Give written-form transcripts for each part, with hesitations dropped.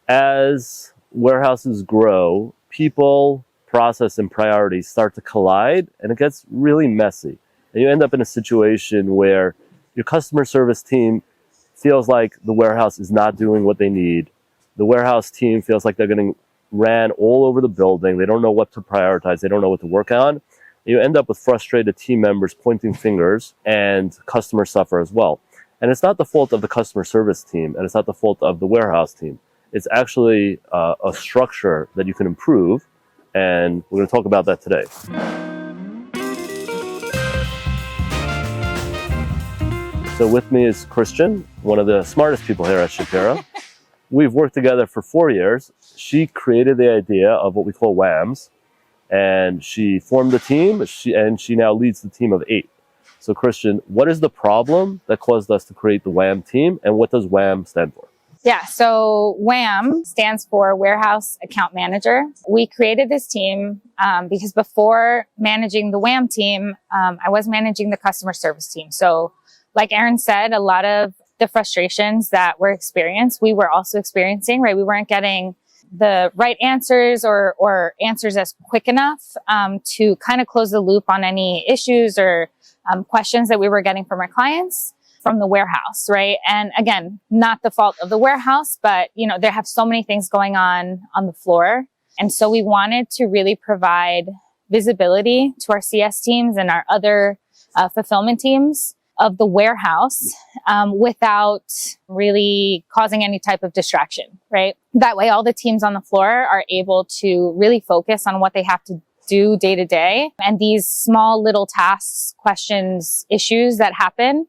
As warehouses grow, people, process, and priorities start to collide, and it gets really messy. And you end up in a situation where your customer service team feels like the warehouse is not doing what they need. The warehouse team feels like they're getting ran all over the building. They don't know what to prioritize. They don't know what to work on. You end up with frustrated team members pointing fingers, and customers suffer as well. And it's not the fault of the customer service team, and it's not the fault of the warehouse team. It's actually a structure that you can improve, and we're going to talk about that today. So with me is Christian, one of the smartest people here at Shapira. We've worked together for 4 years. She created the idea of what we call WAMs, and she formed the team, and she now leads the team of 8. So Christian, what is the problem that caused us to create the WAM team, and what does WAM stand for? Yeah, so WAM stands for Warehouse Account Manager. We created this team because before managing the WAM team, I was managing the customer service team. So like Aaron said, a lot of the frustrations that were experienced, we were also experiencing, right? We weren't getting the right answers or answers as quick enough to kind of close the loop on any issues or questions that we were getting from our clients from the warehouse, right? And again, not the fault of the warehouse, but you know, they have so many things going on the floor. And so we wanted to really provide visibility to our CS teams and our other fulfillment teams of the warehouse without really causing any type of distraction, right? That way, all the teams on the floor are able to really focus on what they have to do day to day. And these small little tasks, questions, issues that happen,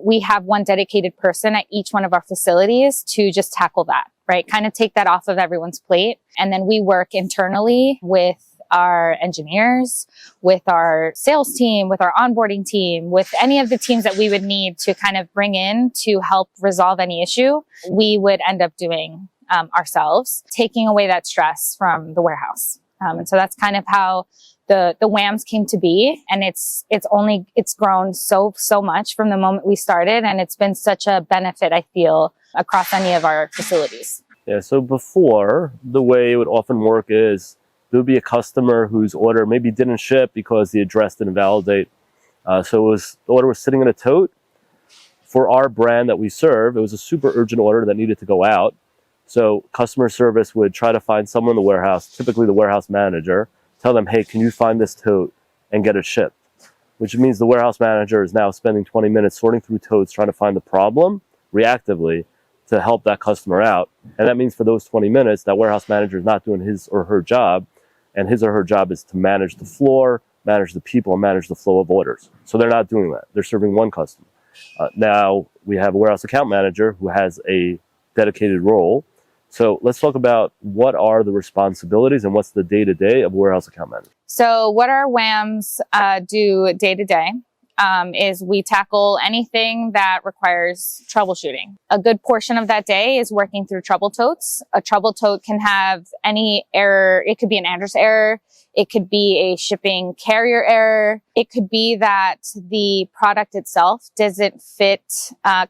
we have one dedicated person at each one of our facilities to just tackle that, right? Kind of take that off of everyone's plate. And then we work internally with our engineers, with our sales team, with our onboarding team, with any of the teams that we would need to kind of bring in to help resolve any issue, we would end up doing ourselves, taking away that stress from the warehouse. And so that's kind of how the WAMs came to be. And it's grown so much from the moment we started. And it's been such a benefit, I feel, across any of our facilities. Yeah, so before, the way it would often work is there would be a customer whose order maybe didn't ship because the address didn't validate. So the order was sitting in a tote. For our brand that we serve, it was a super urgent order that needed to go out. So customer service would try to find someone in the warehouse, typically the warehouse manager, tell them, hey, can you find this tote and get it shipped? Which means the warehouse manager is now spending 20 minutes sorting through totes, trying to find the problem reactively to help that customer out. And that means for those 20 minutes, that warehouse manager is not doing his or her job. And his or her job is to manage the floor, manage the people, and manage the flow of orders. So they're not doing that. They're serving one customer. Now we have a warehouse account manager who has a dedicated role. So let's talk about what are the responsibilities and what's the day-to-day of a warehouse account manager. So what our WAMs do day-to-day is we tackle anything that requires troubleshooting. A good portion of that day is working through trouble totes. A trouble tote can have any error. It could be an address error. It could be a shipping carrier error. It could be that the product itself doesn't fit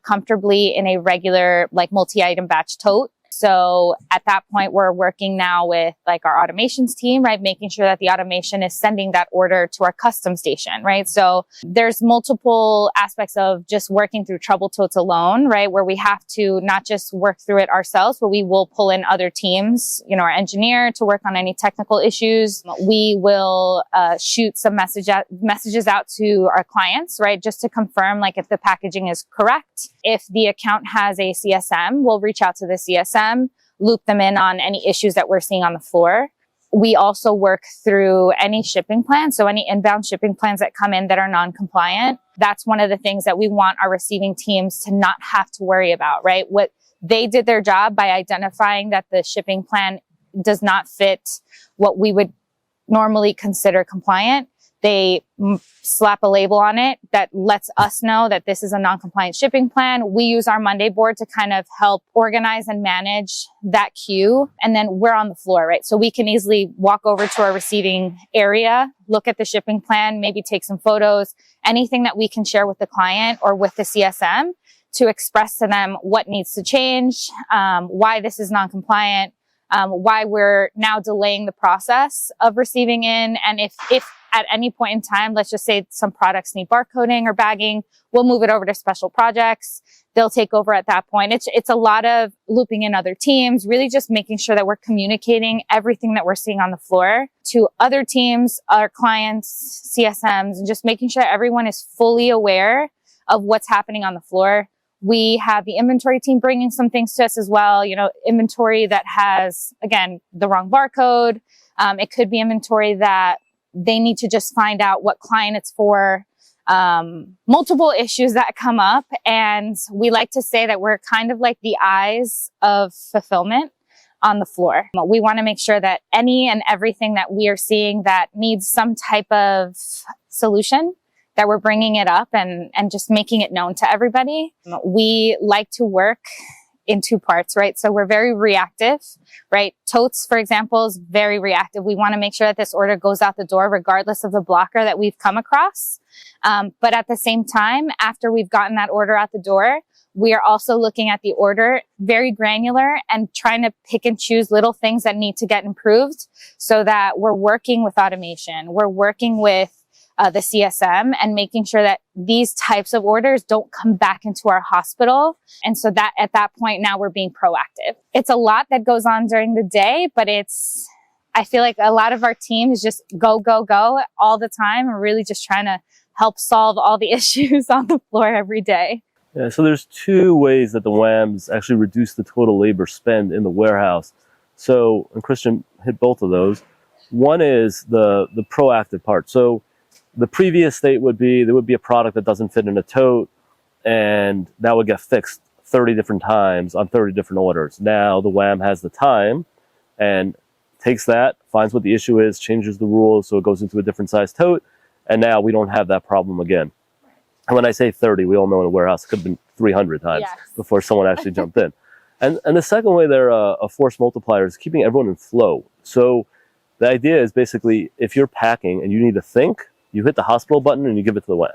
comfortably in a regular, like multi-item batch tote. So at that point, we're working now with like our automations team, right? Making sure that the automation is sending that order to our custom station, right? So there's multiple aspects of just working through trouble totes alone, right? Where we have to not just work through it ourselves, but we will pull in other teams, you know, our engineer to work on any technical issues. We will shoot some messages out to our clients, right? Just to confirm like if the packaging is correct. If the account has a CSM, we'll reach out to the CSM, loop them in on any issues that we're seeing on the floor. We also work through any shipping plans. So any inbound shipping plans that come in that are non-compliant. That's one of the things that we want our receiving teams to not have to worry about, right? What they did their job by identifying that the shipping plan does not fit what we would normally consider compliant. They slap a label on it that lets us know that this is a non-compliant shipping plan. We use our Monday board to kind of help organize and manage that queue. And then we're on the floor, right? So we can easily walk over to our receiving area, look at the shipping plan, maybe take some photos, anything that we can share with the client or with the CSM to express to them what needs to change, why this is non-compliant, why we're now delaying the process of receiving in. And if at any point in time, let's just say some products need barcoding or bagging, we'll move it over to special projects. They'll take over at that point. It's a lot of looping in other teams, really just making sure that we're communicating everything that we're seeing on the floor to other teams, our clients, CSMs, and just making sure everyone is fully aware of what's happening on the floor. We have the inventory team bringing some things to us as well. Inventory that has, again, the wrong barcode. It could be inventory that they need to just find out what client it's for. Multiple issues that come up. And we like to say that we're kind of like the eyes of fulfillment on the floor. We want to make sure that any and everything that we are seeing that needs some type of solution, that we're bringing it up and just making it known to everybody. We like to work in two parts, right? So we're very reactive, right? Totes, for example, is very reactive. We want to make sure that this order goes out the door regardless of the blocker that we've come across. But at the same time, after we've gotten that order out the door, we are also looking at the order very granular and trying to pick and choose little things that need to get improved so that we're working with automation. We're working with the CSM and making sure that these types of orders don't come back into our hospital. And so that at that point now we're being proactive. It's a lot that goes on during the day, but I feel like a lot of our team is just go, go, go all the time. We're really just trying to help solve all the issues on the floor every day. Yeah, so there's two ways that the WAMs actually reduce the total labor spend in the warehouse. So, and Christian hit both of those. One is the proactive part. So the previous state would be, there would be a product that doesn't fit in a tote, and that would get fixed 30 different times on 30 different orders. Now the WAM has the time and takes that, finds what the issue is, changes the rules so it goes into a different size tote, and now we don't have that problem again. And when I say 30, we all know in a warehouse it could have been 300 times before someone actually jumped in. And the second way they're a force multiplier is keeping everyone in flow. So the idea is basically if you're packing and you need to think, you hit the hospital button and you give it to the WAM.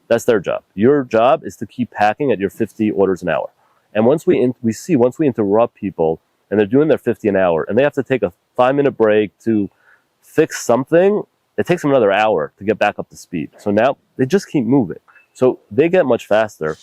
That's their job. Your job is to keep packing at your 50 orders an hour. And once we interrupt people and they're doing their 50 an hour and they have to take a 5-minute break to fix something, it takes them another hour to get back up to speed. So now they just keep moving. So they get much faster.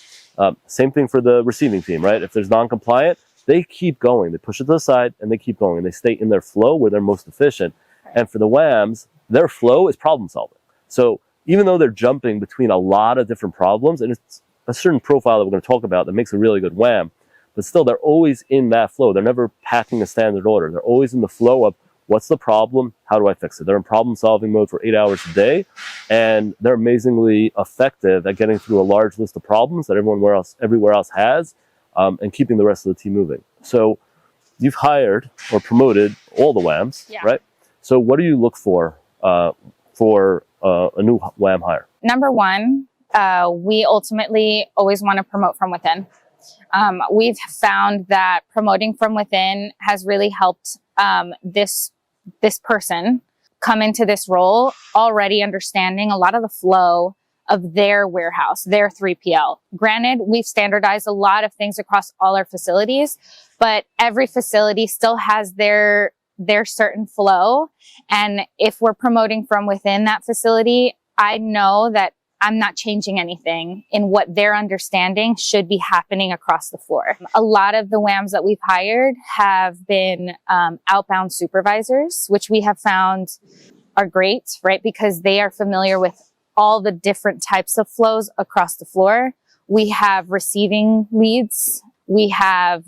Same thing for the receiving team, right? If there's non-compliant, they keep going. They push it to the side and they keep going. They stay in their flow where they're most efficient. And for the WAMs, their flow is problem solving. So even though they're jumping between a lot of different problems, and it's a certain profile that we're going to talk about that makes a really good WAM, but still they're always in that flow. They're never packing a standard order. They're always in the flow of what's the problem? How do I fix it? They're in problem solving mode for 8 hours a day, and they're amazingly effective at getting through a large list of problems that everywhere else has, and keeping the rest of the team moving. So you've hired or promoted all the WAMs, right? So what do you look for a new WAM hire? Number one, we ultimately always want to promote from within. We've found that promoting from within has really helped this person come into this role already understanding a lot of the flow of their warehouse, their 3PL. Granted, we've standardized a lot of things across all our facilities, but every facility still has their certain flow. And if we're promoting from within that facility, I know that I'm not changing anything in what their understanding should be happening across the floor. A lot of the WAMs that we've hired have been outbound supervisors, which we have found are great, right? Because they are familiar with all the different types of flows across the floor. We have receiving leads. We have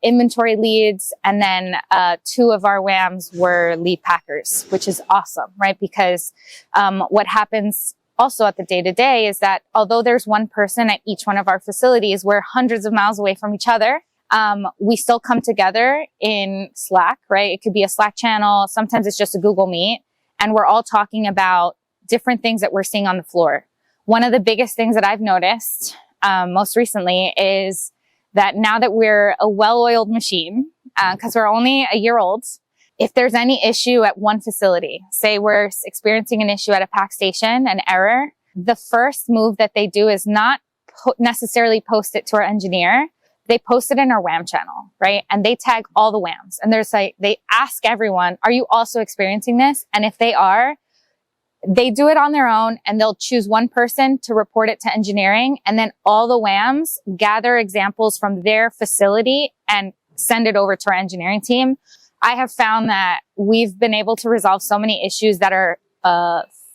inventory leads, and then 2 of our WAMs were lead packers, which is awesome, right? Because what happens also at the day-to-day is that although there's one person at each one of our facilities, we're hundreds of miles away from each other. We still come together in Slack, right? It could be a Slack channel. Sometimes it's just a Google Meet, and we're all talking about different things that we're seeing on the floor. One of the biggest things that I've noticed most recently is that now that we're a well-oiled machine, because we're only a year old, if there's any issue at one facility, say we're experiencing an issue at a pack station, an error, the first move that they do is not necessarily post it to our engineer. They post it in our WAM channel, right? And they tag all the WAMs. And there's like, they ask everyone, are you also experiencing this? And if they are, they do it on their own and they'll choose one person to report it to engineering. And then all the WAMs gather examples from their facility and send it over to our engineering team. I have found that we've been able to resolve so many issues that are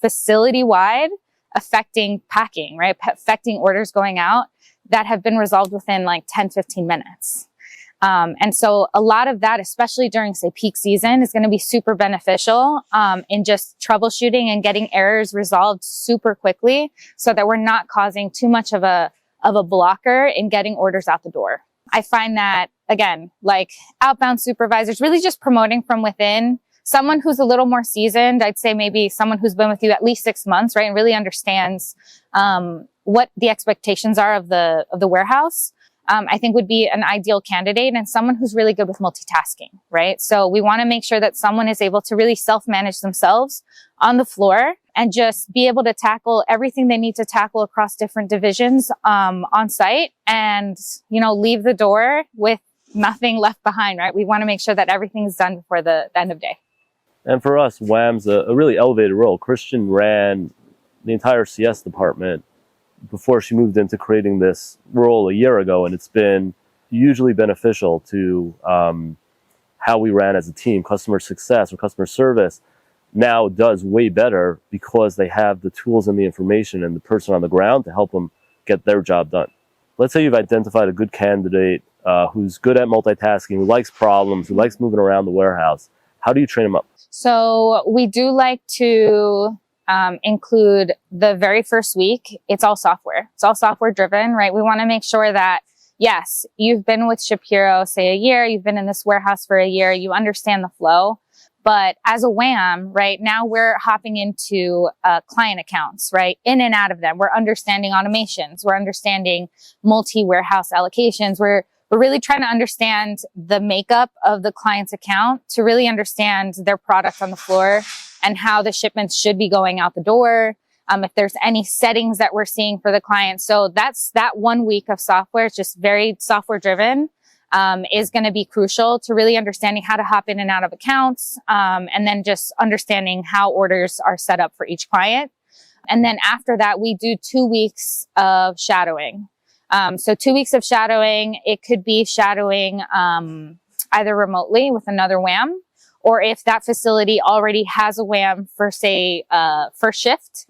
facility wide affecting packing, right? Affecting orders going out that have been resolved within like 10, 15 minutes. And so a lot of that, especially during, say, peak season, is going to be super beneficial in just troubleshooting and getting errors resolved super quickly so that we're not causing too much of a blocker in getting orders out the door. I find that, again, like outbound supervisors, really just promoting from within, someone who's a little more seasoned, I'd say maybe someone who's been with you at least 6 months, right, and really understands what the expectations are of the warehouse. I think would be an ideal candidate, and someone who's really good with multitasking, right? So we want to make sure that someone is able to really self-manage themselves on the floor and just be able to tackle everything they need to tackle across different divisions on site and, you know, leave the door with nothing left behind, right? We want to make sure that everything's done before the end of day. And for us, WAM's a really elevated role. Christian ran the entire CS department before she moved into creating this role a year ago, and it's been hugely beneficial to how we ran as a team. Customer success or customer service now does way better because they have the tools and the information and the person on the ground to help them get their job done. Let's say you've identified a good candidate who's good at multitasking, who likes problems, who likes moving around the warehouse. How do you train them up? So we do like to include the very first week. It's all software. It's all software driven, right? We want to make sure that, yes, you've been with Shapiro, say a year, you've been in this warehouse for a year, you understand the flow. But as a WAM, right, now we're hopping into client accounts, right, in and out of them. We're understanding automations. We're understanding multi-warehouse allocations. We're really trying to understand the makeup of the client's account to really understand their product on the floor and how the shipments should be going out the door. If there's any settings that we're seeing for the client. So that's that 1 week of software. It's just very software driven, is going to be crucial to really understanding how to hop in and out of accounts. And then just understanding how orders are set up for each client. And then after that, we do 2 weeks of shadowing. So 2 weeks of shadowing, it could be shadowing, either remotely with another WAM, or if that facility already has a WAM for, say, first shift,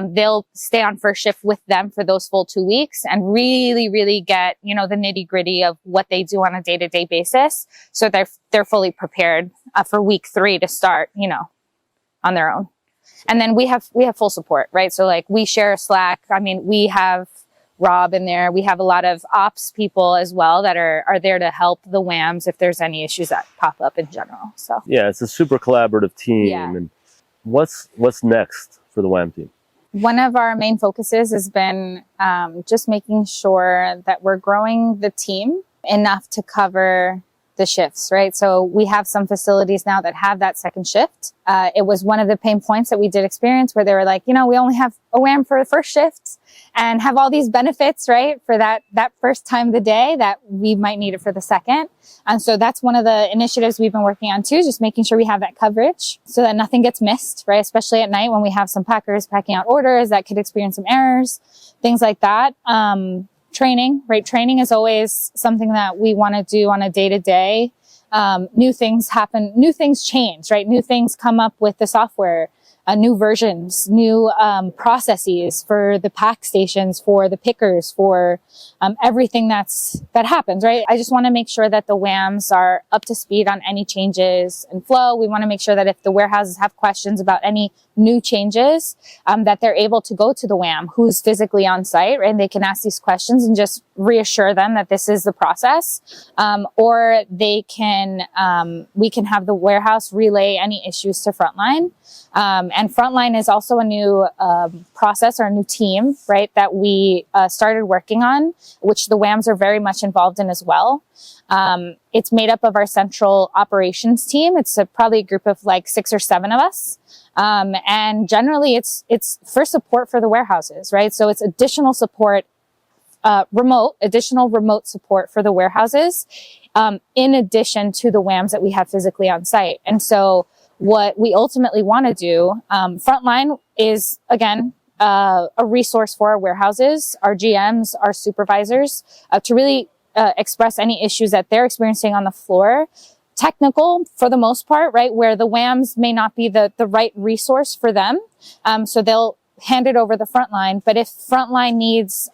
they'll stay on first shift with them for those full 2 weeks and really, really get, you know, the nitty gritty of what they do on a day-to-day basis. So they're fully prepared for week 3 to start, you know, on their own. And then we have full support, right? So like we share Slack. I mean, we have Rob in there. We have a lot of ops people as well that are there to help the WAMs if there's any issues that pop up in general. So yeah, it's a super collaborative team. Yeah. And what's next for the WAM team? One of our main focuses has been just making sure that we're growing the team enough to cover the shifts, right? So we have some facilities now that have that second shift. It was one of the pain points that we did experience where they were like, you know, we only have a WAM for the first shift and have all these benefits, right? For that first time of the day that we might need it for the second. And so that's one of the initiatives we've been working on too, just making sure we have that coverage so that nothing gets missed, right? Especially at night when we have some packers packing out orders that could experience some errors, things like that. Training, right? Training is always something that we want to do on a day-to-day. New things happen, new things change, right? New things come up with the software, new versions, new processes for the pack stations, for the pickers, for everything that happens, right? I just want to make sure that the WAMs are up to speed on any changes in flow. We want to make sure that if the warehouses have questions about any new changes, that they're able to go to the WAM who's physically on site, right? And they can ask these questions and just reassure them that this is the process. Or they can, we can have the warehouse relay any issues to Frontline. And Frontline is also a new process or a new team, right, that we started working on, which the WAMs are very much involved in as well. It's made up of our central operations team. It's probably a group of like 6 or 7 of us. And generally it's for support for the warehouses, right? So it's additional support additional remote support for the warehouses, in addition to the WAMs that we have physically on site. And so what we ultimately want to do, Frontline is, again, a resource for our warehouses, our GMs, our supervisors, to really express any issues that they're experiencing on the floor. Technical for the most part, right, where the WAMs may not be the right resource for them. So they'll hand it over the Frontline. But if Frontline needs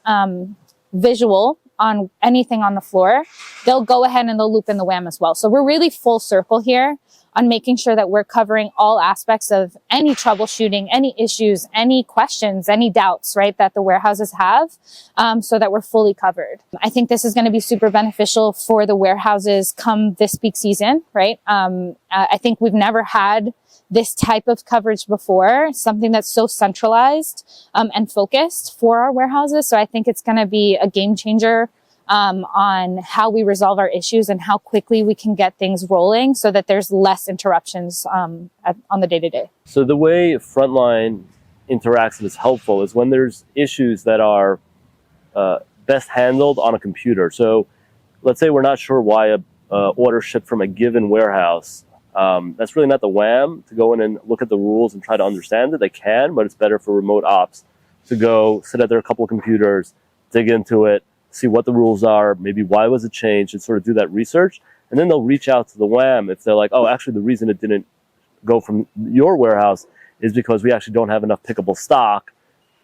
visual on anything on the floor, they'll go ahead and they'll loop in the WAM as well. So we're really full circle here on making sure that we're covering all aspects of any troubleshooting, any issues, any questions, any doubts, right, that the warehouses have, so that we're fully covered. I think this is going to be super beneficial for the warehouses come this peak season, right? I think we've never had this type of coverage before, something that's so centralized and focused for our warehouses. So I think it's going to be a game changer on how we resolve our issues and how quickly we can get things rolling so that there's less interruptions on the day-to-day. So the way Frontline interacts and is helpful is when there's issues that are best handled on a computer. So let's say we're not sure why a order shipped from a given warehouse. That's really not the WAM to go in and look at the rules and try to understand it. They can, but it's better for remote ops to go sit at their couple of computers, dig into it, see what the rules are, maybe why was it changed, and sort of do that research. And then they'll reach out to the WAM if they're like, oh, actually the reason it didn't go from your warehouse is because we actually don't have enough pickable stock.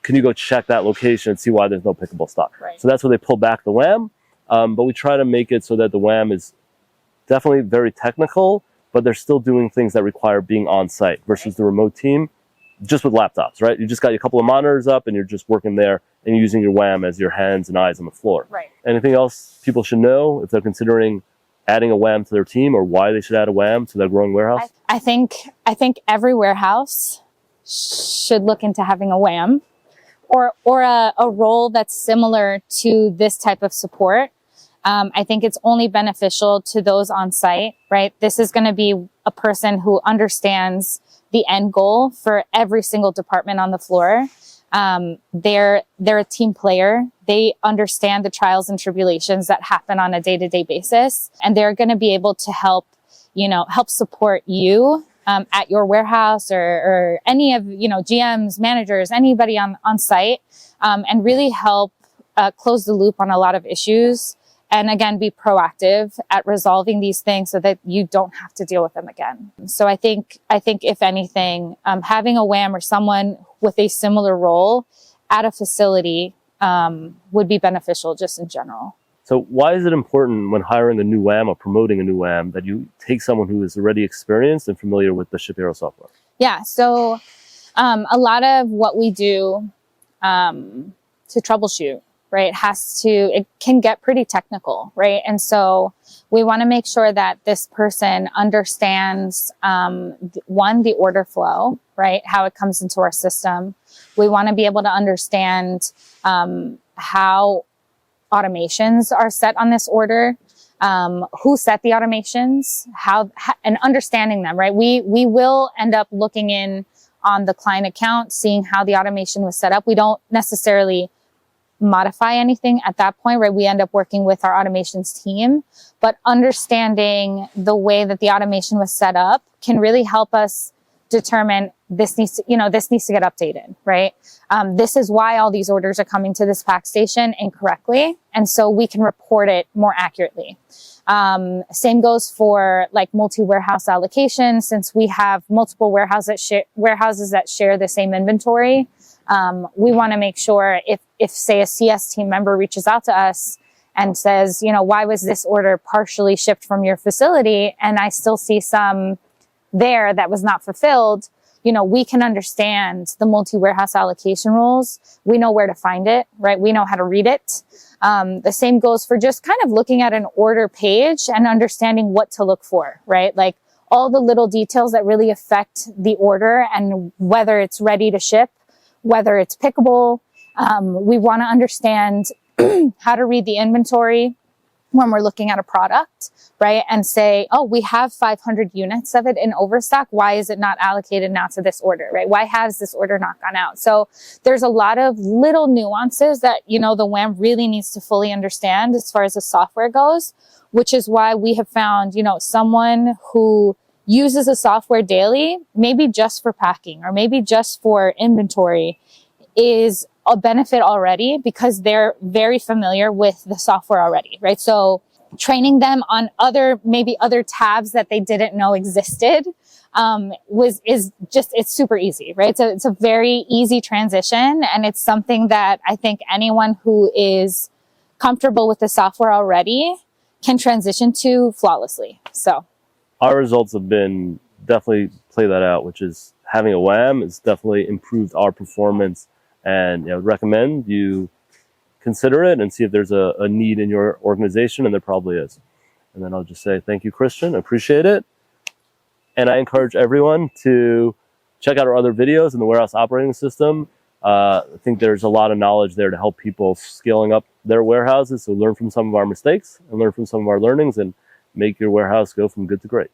Can you go check that location and see why there's no pickable stock? Right. So that's where they pull back the WAM. But we try to make it so that the WAM is definitely very technical, but they're still doing things that require being on site versus the remote team just with laptops, right? You just got a couple of monitors up and you're just working there and using your WAM as your hands and eyes on the floor. Right. Anything else people should know if they're considering adding a WAM to their team, or why they should add a WAM to their growing warehouse? I think every warehouse should look into having a WAM or a role that's similar to this type of support. I think it's only beneficial to those on site, right? This is going to be a person who understands the end goal for every single department on the floor. They're a team player. They understand the trials and tribulations that happen on a day-to-day basis, and they're going to be able to help support you at your warehouse or any of, GMs, managers, anybody on site, and really help close the loop on a lot of issues. And again, be proactive at resolving these things so that you don't have to deal with them again. So I think if anything, having a WAM or someone with a similar role at a facility would be beneficial just in general. So why is it important when hiring a new WAM or promoting a new WAM that you take someone who is already experienced and familiar with the Shapiro software? Yeah, so a lot of what we do to troubleshoot, right, it can get pretty technical, right? And so we want to make sure that this person understands, one, the order flow, right, how it comes into our system. We want to be able to understand how automations are set on this order, who set the automations, and understanding them, right? We will end up looking in on the client account, seeing how the automation was set up. We don't necessarily modify anything at that point, right? We end up working with our automations team, but understanding the way that the automation was set up can really help us determine this needs to get updated, right? This is why all these orders are coming to this pack station incorrectly. And so we can report it more accurately. Same goes for like multi-warehouse allocation. Since we have multiple warehouses that share the same inventory, we want to make sure if say a CS team member reaches out to us and says, why was this order partially shipped from your facility and I still see some there that was not fulfilled, we can understand the multi-warehouse allocation rules. We know where to find it, right? We know how to read it. The same goes for just kind of looking at an order page and understanding what to look for, right? Like all the little details that really affect the order and whether it's ready to ship, whether it's pickable. We want to understand how to read the inventory, when we're looking at a product, right? And say, oh, we have 500 units of it in overstock. Why is it not allocated now to this order, right? Why has this order not gone out? So there's a lot of little nuances that, you know, the WAM really needs to fully understand as far as the software goes, which is why we have found, you know, someone who uses the software daily, maybe just for packing or maybe just for inventory, is a benefit already because they're very familiar with the software already, right? So training them on maybe other tabs that they didn't know existed, it's super easy, right? So it's a very easy transition, and it's something that I think anyone who is comfortable with the software already can transition to flawlessly. So our results have been definitely play that out, which is having a WAM has definitely improved our performance. And I would recommend you consider it and see if there's a need in your organization, and there probably is. And then I'll just say thank you, Christian. I appreciate it. And I encourage everyone to check out our other videos in the warehouse operating system. I think there's a lot of knowledge there to help people scaling up their warehouses. So learn from some of our mistakes and learn from some of our learnings and make your warehouse go from good to great.